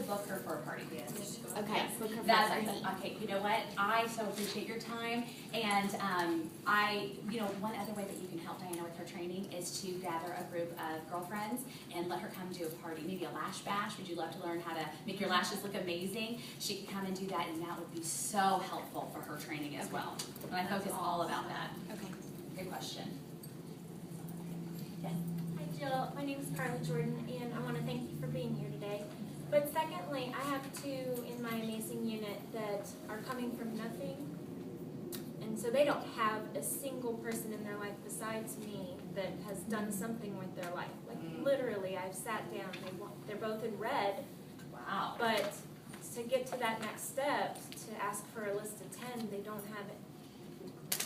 to book her for a party. Yes. Okay. Yes. Book her for a That's party. okay. You know what? I so appreciate your time, and one other way that you can help Diana with her training is to gather a group of girlfriends and let her come do a party, maybe a lash bash. Would you love to learn how to make your lashes look amazing? She can come and do that, and that would be so helpful for her training as well. And I focus all about that. Okay. Good question. Yes. Hi Jill, my name is Carly Jordan, and I want to thank you for being here today. But secondly, I have two in my amazing unit that are coming from nothing, and so they don't have a single person in their life besides me that has done something with their life. Like literally, I've sat down. They're both in red. Wow. But to get to that next step, to ask for a list of 10, they don't have it.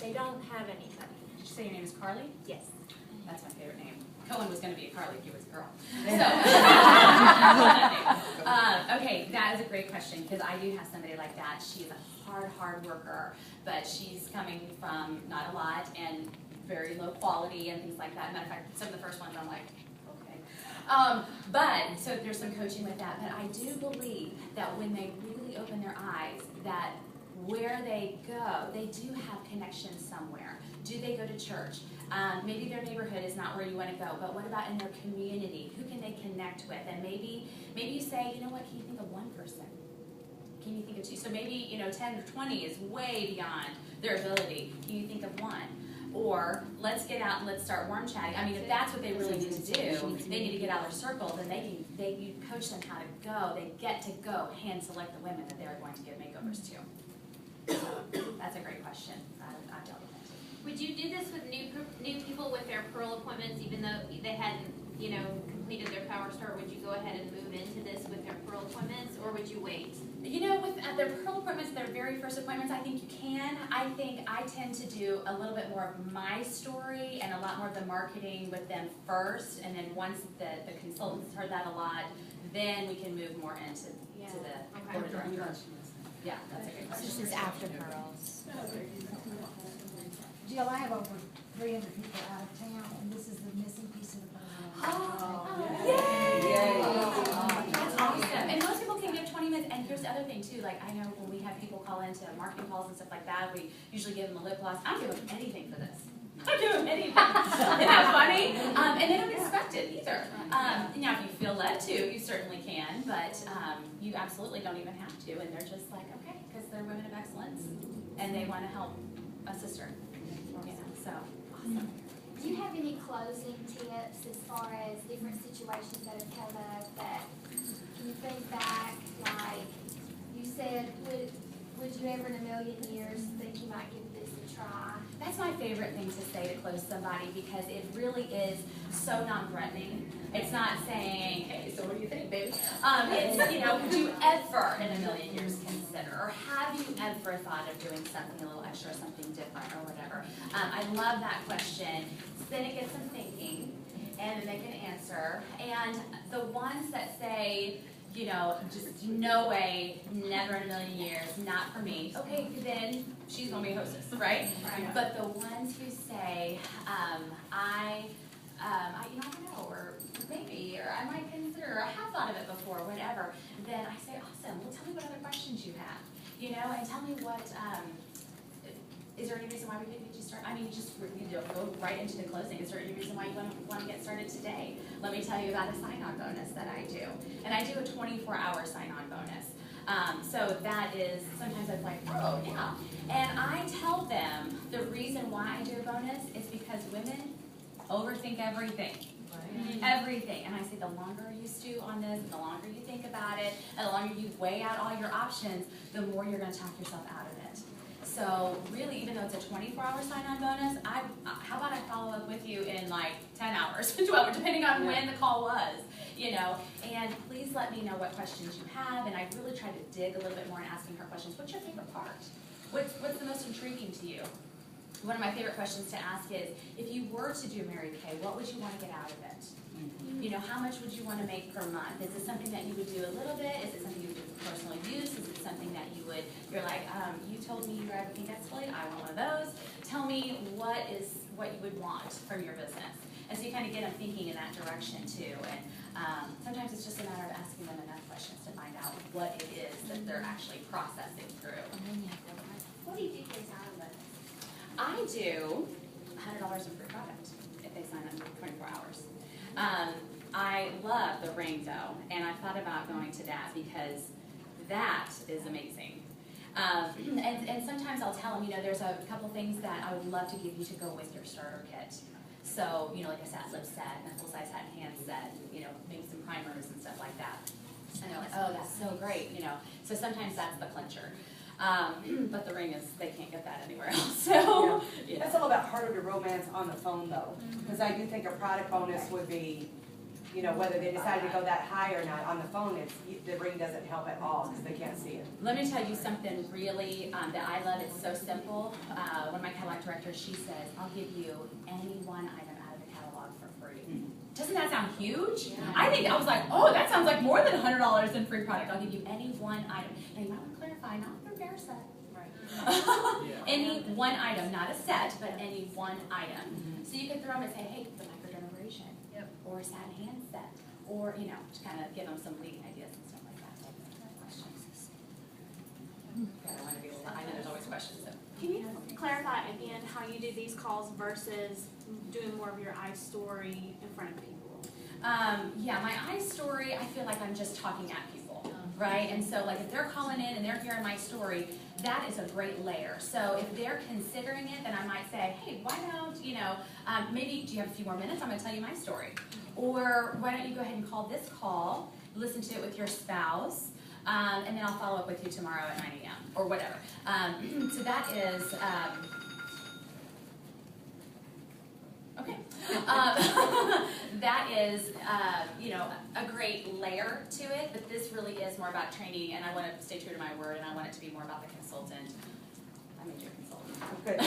They don't have anybody. Did you say your name is Carly? Yes. That's my favorite name. Cohen was going to be a Carly if he was a girl. So, okay, that is a great question because I do have somebody like that. She's a hard worker, but she's coming from not a lot and very low quality and things like that. Matter of fact, some of the first ones I'm like, okay. But, so there's some coaching with that, but I do believe that when they really open their eyes, that where they go, they do have connections somewhere. Do they go to church? Maybe their neighborhood is not where you want to go, but what about in their community? Who can they connect with? And maybe you say, you know what, can you think of one person? Can you think of two? So maybe, 10 or 20 is way beyond their ability. Can you think of one? Or let's get out and let's start warm chatting. I mean, if that's what they really need to do, they need to get out of their circle, then you coach them how to go. They get to go hand select the women that they're going to give makeovers to. So that's a great question. I've dealt with that too. Would you do this with new people with their Pearl appointments, even though they hadn't, completed their Power Star? Would you go ahead and move into this with their Pearl appointments, or would you wait? With their Pearl appointments, their very first appointments, I think you can. I think I tend to do a little bit more of my story and a lot more of the marketing with them first, and then once the consultants heard that a lot, then we can move more into the board director. Yeah, that's a good question. This is after Pearls. Jill, I have over 300 people out of town, and this is the missing piece of the puzzle. Yay! That's awesome. And most people can give 20 minutes. And here's the other thing too. Like I know when we have people call into marketing calls and stuff like that, we usually give them a lip gloss. I don't give them anything for this. I don't give them anything. Isn't that funny? And they don't expect it either. Now, if you feel led to, you certainly can, but you absolutely don't even have to. And they're just like, okay, because they're women of excellence, and they want to help a sister. So awesome. Do you have any closing tips as far as different situations that have come up that, can you think back, like you said, would you ever in a million years think you might give this a try? That's my favorite thing to say to close somebody because it really is so non-threatening. It's not saying, hey, so what do you think, baby? It's, would you ever in a million years consider, or have you ever thought of doing something a little extra, or something different, or whatever? I love that question. Then it gets them thinking, and then they can answer. And the ones that say, just no way, never in a million years, not for me. Okay, then she's going to be a hostess, right? But the ones who say, I don't know, or maybe, or I might consider, or I have thought of it before, whatever, then I say, awesome, well, tell me what other questions you have, and tell me what, is there any reason why we couldn't get you started? I mean, just go right into the closing. Is there any reason why you want to get started today? Let me tell you about a sign-on bonus that I do. And I do a 24-hour sign-on bonus. So that is, sometimes it's like, oh, yeah. And I tell them the reason why I do a bonus is because women overthink everything. Everything. And I say the longer you stew on this, the longer you think about it, and the longer you weigh out all your options, the more you're going to talk yourself out of it. So really, even though it's a 24-hour sign-on bonus, how about I follow up with you in like 10 hours, 12, depending on when the call was, and please let me know what questions you have, and I really try to dig a little bit more in asking her questions. What's your favorite part? What's the most intriguing to you? One of my favorite questions to ask is, if you were to do Mary Kay, what would you want to get out of it? How much would you want to make per month? Is it something that you would do a little bit? Is it something you would do for personal use? Is it something that you're like, you told me you drive a pink Escalade, I want one of those. Tell me what you would want from your business. And so you kind of get them thinking in that direction too. And sometimes it's just a matter of asking them enough questions to find out what it is that they're actually processing through. What do you do for Ireland? I do $100 in free product if they sign up for 24 hours. I love the ring though, and I thought about going to that because that is amazing. And sometimes I'll tell them, there's a couple things that I would love to give you to go with your starter kit. So, like I said, lip set, and a full-size hat and hand set, maybe some primers and stuff like that. And they're like, oh, that's so great, So sometimes that's the clincher. But the ring is, they can't get that anywhere else, so. Yeah. That's a little bit harder to romance on the phone though, because I do think a product bonus would be, whether they decide to go that high or not. On the phone, the ring doesn't help at all because they can't see it. Let me tell you something really that I love. It's so simple. One of my catalog directors, she says, I'll give you any one item out of the catalog for free. Doesn't that sound huge? Yeah. I was like, oh, that sounds like more than $100 in free product. I'll give you any one item. Now you might want to clarify, not your bear set. Right. Any one item, not a set, but any one item. So you could throw them and say, hey, the microdermabrasion, or a satin hand set, or to kind of give them some leading ideas and stuff like that. Questions? I know there's always questions. So. Can you clarify again how you do these calls versus doing more of your iStory in front of people? Yeah, my iStory, I feel like I'm just talking at people, right? And so like if they're calling in and they're hearing my story, that is a great layer. So if they're considering it, then I might say, hey, why don't, maybe do you have a few more minutes? I'm going to tell you my story. Or why don't you go ahead and call this call, listen to it with your spouse, and then I'll follow up with you tomorrow at 9 a.m. or whatever. So that is, okay. That is, a great layer to it, but this really is more about training, and I want to stay true to my word, and I want it to be more about the consultant. I made you a consultant. Good.